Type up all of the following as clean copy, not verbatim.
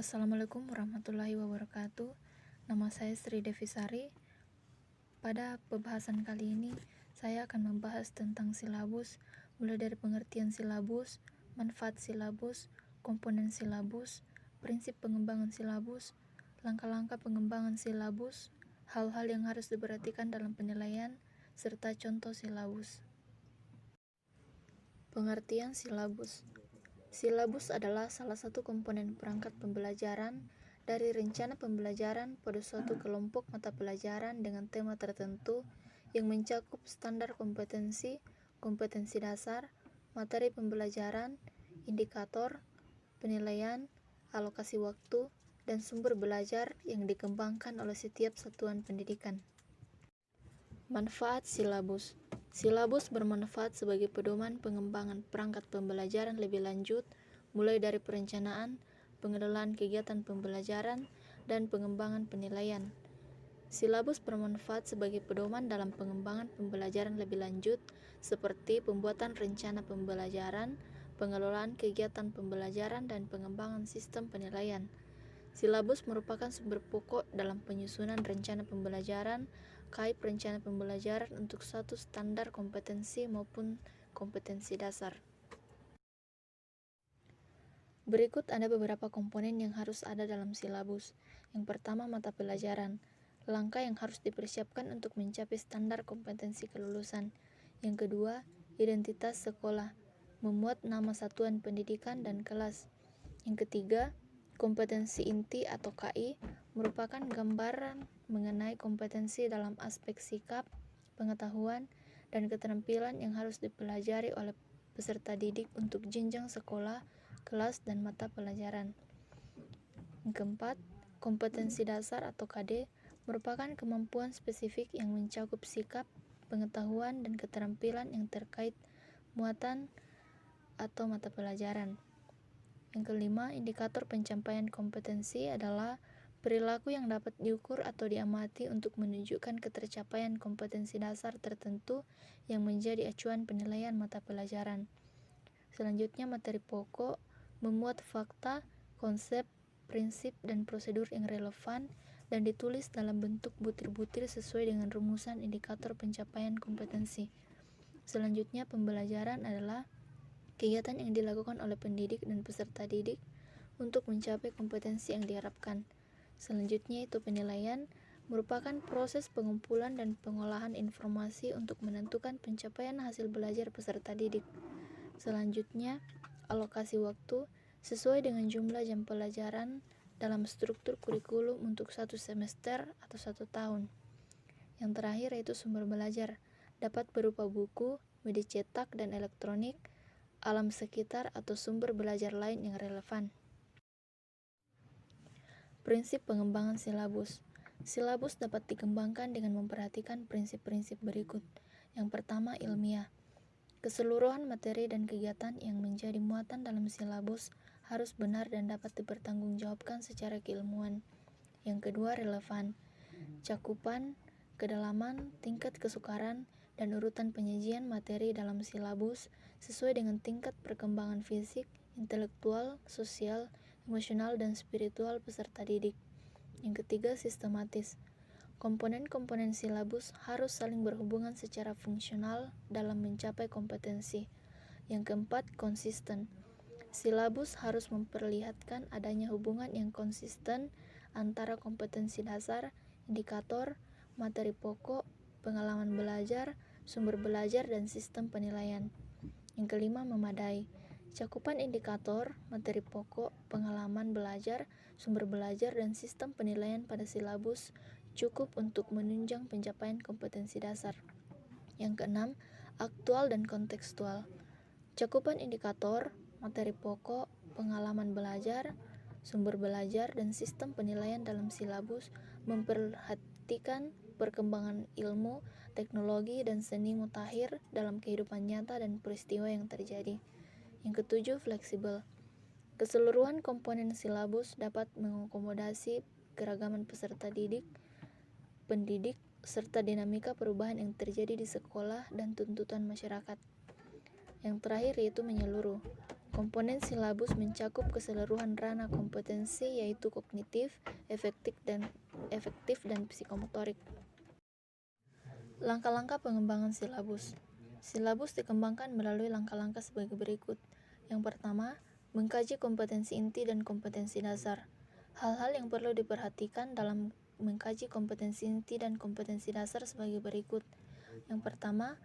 Assalamualaikum warahmatullahi wabarakatuh. Nama saya Sri Devisari. Pada pembahasan kali ini, saya akan membahas tentang silabus, mulai dari pengertian silabus, manfaat silabus, komponen silabus, prinsip pengembangan silabus, langkah-langkah pengembangan silabus, hal-hal yang harus diperhatikan dalam penilaian, serta contoh silabus. Pengertian silabus. Silabus adalah salah satu komponen perangkat pembelajaran dari rencana pembelajaran pada suatu kelompok mata pelajaran dengan tema tertentu yang mencakup standar kompetensi, kompetensi dasar, materi pembelajaran, indikator, penilaian, alokasi waktu, dan sumber belajar yang dikembangkan oleh setiap satuan pendidikan. Manfaat silabus. Silabus bermanfaat sebagai pedoman pengembangan perangkat pembelajaran lebih lanjut, mulai dari perencanaan, pengelolaan kegiatan pembelajaran, dan pengembangan penilaian. Silabus bermanfaat sebagai pedoman dalam pengembangan pembelajaran lebih lanjut, seperti pembuatan rencana pembelajaran, pengelolaan kegiatan pembelajaran, dan pengembangan sistem penilaian. Silabus merupakan sumber pokok dalam penyusunan rencana pembelajaran, kait rencana pembelajaran untuk suatu standar kompetensi maupun kompetensi dasar. Berikut ada beberapa komponen yang harus ada dalam silabus. Yang pertama, mata pelajaran. Langkah yang harus dipersiapkan untuk mencapai standar kompetensi kelulusan. Yang kedua, identitas sekolah. Memuat nama satuan pendidikan dan kelas. Yang ketiga, kompetensi inti atau KI merupakan gambaran mengenai kompetensi dalam aspek sikap, pengetahuan, dan keterampilan yang harus dipelajari oleh peserta didik untuk jenjang sekolah, kelas, dan mata pelajaran. Yang keempat, kompetensi dasar atau KD merupakan kemampuan spesifik yang mencakup sikap, pengetahuan, dan keterampilan yang terkait muatan atau mata pelajaran. Yang kelima, indikator pencapaian kompetensi adalah perilaku yang dapat diukur atau diamati untuk menunjukkan ketercapaian kompetensi dasar tertentu yang menjadi acuan penilaian mata pelajaran. Selanjutnya, materi pokok memuat fakta, konsep, prinsip, dan prosedur yang relevan dan ditulis dalam bentuk butir-butir sesuai dengan rumusan indikator pencapaian kompetensi. Selanjutnya, pembelajaran adalah kegiatan yang dilakukan oleh pendidik dan peserta didik untuk mencapai kompetensi yang diharapkan. Selanjutnya itu penilaian, merupakan proses pengumpulan dan pengolahan informasi untuk menentukan pencapaian hasil belajar peserta didik. Selanjutnya, alokasi waktu sesuai dengan jumlah jam pelajaran dalam struktur kurikulum untuk satu semester atau 1 tahun. Yang terakhir yaitu sumber belajar, dapat berupa buku, media cetak dan elektronik, alam sekitar atau sumber belajar lain yang relevan. Prinsip pengembangan silabus. Silabus dapat dikembangkan dengan memperhatikan prinsip-prinsip berikut. Yang pertama, ilmiah. Keseluruhan materi dan kegiatan yang menjadi muatan dalam silabus harus benar dan dapat dipertanggungjawabkan secara keilmuan. Yang kedua, relevan. Cakupan, kedalaman, tingkat kesukaran, dan urutan penyajian materi dalam silabus sesuai dengan tingkat perkembangan fisik, intelektual, sosial, emosional, dan spiritual peserta didik. Yang ketiga, sistematis. Komponen-komponen silabus harus saling berhubungan secara fungsional dalam mencapai kompetensi. Yang keempat, konsisten. Silabus harus memperlihatkan adanya hubungan yang konsisten antara kompetensi dasar, indikator, materi pokok, pengalaman belajar, sumber belajar, dan sistem penilaian. Yang kelima, memadai. Cakupan indikator, materi pokok, pengalaman belajar, sumber belajar, dan sistem penilaian pada silabus cukup untuk menunjang pencapaian kompetensi dasar. Yang keenam, aktual dan kontekstual. Cakupan indikator, materi pokok, pengalaman belajar, sumber belajar, dan sistem penilaian dalam silabus memperhatikan perkembangan ilmu, teknologi, dan seni mutakhir dalam kehidupan nyata dan peristiwa yang terjadi. Yang ketujuh, fleksibel. Keseluruhan komponen silabus dapat mengakomodasi keragaman peserta didik, pendidik, serta dinamika perubahan yang terjadi di sekolah dan tuntutan masyarakat. Yang terakhir yaitu menyeluruh. Komponen silabus mencakup keseluruhan ranah kompetensi yaitu kognitif, efektif dan psikomotorik. Langkah-langkah pengembangan silabus. Silabus dikembangkan melalui langkah-langkah sebagai berikut. Yang pertama, mengkaji kompetensi inti dan kompetensi dasar. Hal-hal yang perlu diperhatikan dalam mengkaji kompetensi inti dan kompetensi dasar sebagai berikut. Yang pertama,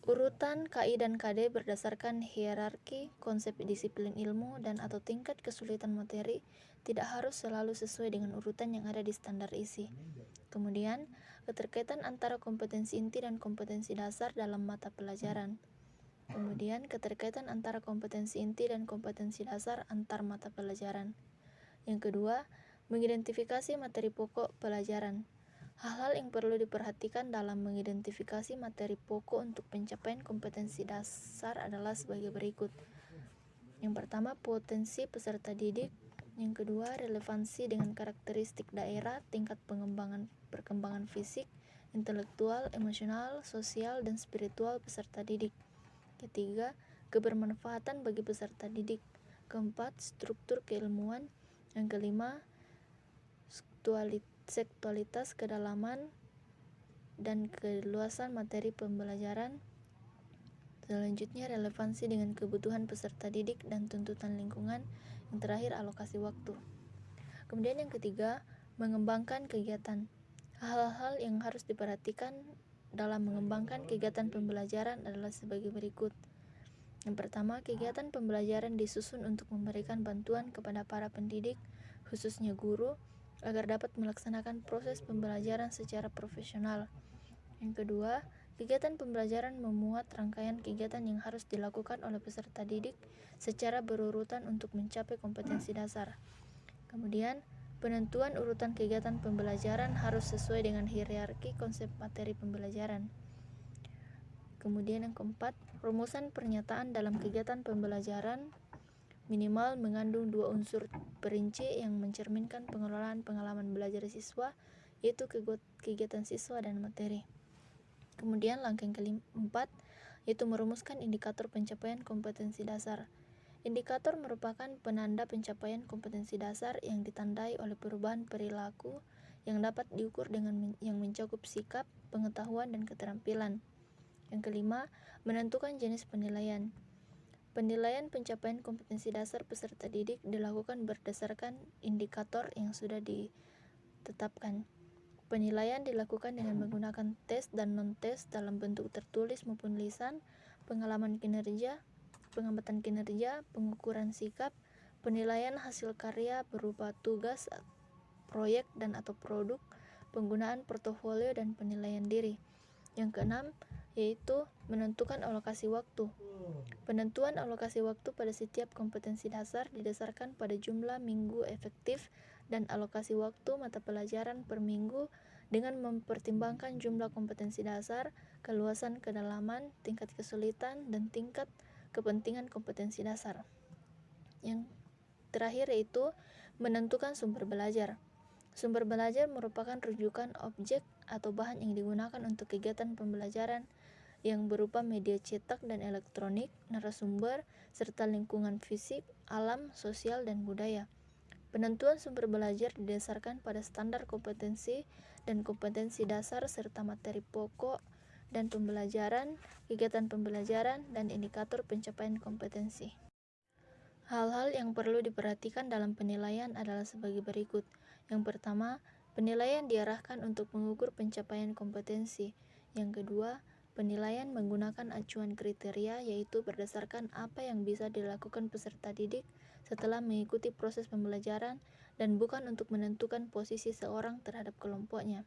urutan KI dan KD berdasarkan hierarki konsep disiplin ilmu dan atau tingkat kesulitan materi tidak harus selalu sesuai dengan urutan yang ada di standar isi. Kemudian, keterkaitan antara kompetensi inti dan kompetensi dasar dalam mata pelajaran. Kemudian, keterkaitan antara kompetensi inti dan kompetensi dasar antar mata pelajaran. Yang kedua, mengidentifikasi materi pokok pelajaran. Hal-hal yang perlu diperhatikan dalam mengidentifikasi materi pokok untuk pencapaian kompetensi dasar adalah sebagai berikut. Yang pertama, potensi peserta didik. Yang kedua, relevansi dengan karakteristik daerah, tingkat perkembangan fisik, intelektual, emosional, sosial, dan spiritual peserta didik. Ketiga, kebermanfaatan bagi peserta didik. Keempat, struktur keilmuan. Yang kelima, seksualitas, kedalaman, dan keluasan materi pembelajaran. Selanjutnya, relevansi dengan kebutuhan peserta didik dan tuntutan lingkungan. Yang terakhir, alokasi waktu. Kemudian yang ketiga, mengembangkan kegiatan. Hal-hal yang harus diperhatikan dalam mengembangkan kegiatan pembelajaran adalah sebagai berikut. Yang pertama, kegiatan pembelajaran disusun untuk memberikan bantuan kepada para pendidik, khususnya guru, agar dapat melaksanakan proses pembelajaran secara profesional. Yang kedua, kegiatan pembelajaran memuat rangkaian kegiatan yang harus dilakukan oleh peserta didik secara berurutan untuk mencapai kompetensi dasar. Kemudian, penentuan urutan kegiatan pembelajaran harus sesuai dengan hierarki konsep materi pembelajaran. Kemudian yang keempat, rumusan pernyataan dalam kegiatan pembelajaran minimal mengandung 2 unsur perinci yang mencerminkan pengelolaan pengalaman belajar siswa, yaitu kegiatan siswa dan materi. Kemudian langkah yang keempat, yaitu merumuskan indikator pencapaian kompetensi dasar. Indikator merupakan penanda pencapaian kompetensi dasar yang ditandai oleh perubahan perilaku yang dapat diukur dengan yang mencakup sikap, pengetahuan, dan keterampilan. Yang kelima, menentukan jenis penilaian. Penilaian pencapaian kompetensi dasar peserta didik dilakukan berdasarkan indikator yang sudah ditetapkan. Penilaian dilakukan dengan menggunakan tes dan non-tes dalam bentuk tertulis maupun lisan, pengalaman kinerja, pengamatan kinerja, pengukuran sikap, penilaian hasil karya berupa tugas, proyek dan atau produk, penggunaan portofolio dan penilaian diri. Yang keenam, yaitu menentukan alokasi waktu. Penentuan alokasi waktu pada setiap kompetensi dasar didasarkan pada jumlah minggu efektif dan alokasi waktu mata pelajaran per minggu dengan mempertimbangkan jumlah kompetensi dasar, keluasan kedalaman, tingkat kesulitan, dan tingkat kepentingan kompetensi dasar. Yang terakhir yaitu menentukan sumber belajar. Sumber belajar merupakan rujukan objek atau bahan yang digunakan untuk kegiatan pembelajaran yang berupa media cetak dan elektronik, narasumber, serta lingkungan fisik, alam, sosial, dan budaya. Penentuan sumber belajar didasarkan pada standar kompetensi dan kompetensi dasar serta materi pokok dan pembelajaran, kegiatan pembelajaran, dan indikator pencapaian kompetensi. Hal-hal yang perlu diperhatikan dalam penilaian adalah sebagai berikut. Yang pertama, penilaian diarahkan untuk mengukur pencapaian kompetensi. Yang kedua, penilaian menggunakan acuan kriteria, yaitu berdasarkan apa yang bisa dilakukan peserta didik setelah mengikuti proses pembelajaran dan bukan untuk menentukan posisi seorang terhadap kelompoknya.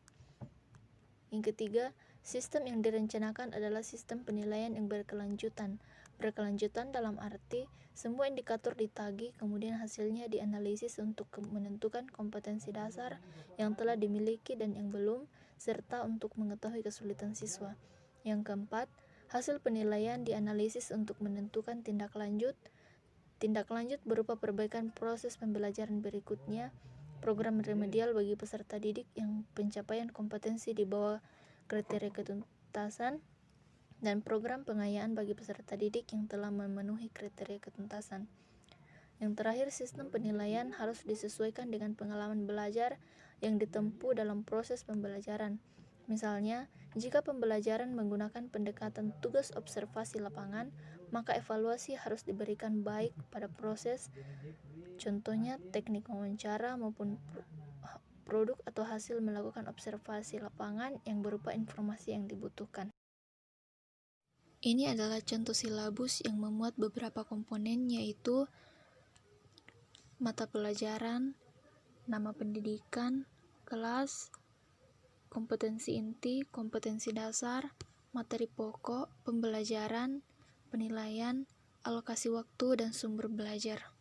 Yang ketiga, sistem yang direncanakan adalah sistem penilaian yang berkelanjutan. Berkelanjutan dalam arti semua indikator ditagih, kemudian hasilnya dianalisis untuk menentukan kompetensi dasar yang telah dimiliki dan yang belum, serta untuk mengetahui kesulitan siswa. Yang keempat, hasil penilaian dianalisis untuk menentukan tindak lanjut. Tindak lanjut berupa perbaikan proses pembelajaran berikutnya, program remedial bagi peserta didik yang pencapaian kompetensi di bawah kriteria ketuntasan, dan program pengayaan bagi peserta didik yang telah memenuhi kriteria ketuntasan. Yang terakhir, sistem penilaian harus disesuaikan dengan pengalaman belajar yang ditempuh dalam proses pembelajaran. Misalnya, jika pembelajaran menggunakan pendekatan tugas observasi lapangan, maka evaluasi harus diberikan baik pada proses, contohnya teknik wawancara maupun produk atau hasil melakukan observasi lapangan yang berupa informasi yang dibutuhkan. Ini adalah contoh silabus yang memuat beberapa komponen, yaitu mata pelajaran, nama pendidikan, kelas, kompetensi inti, kompetensi dasar, materi pokok, pembelajaran, penilaian, alokasi waktu, dan sumber belajar.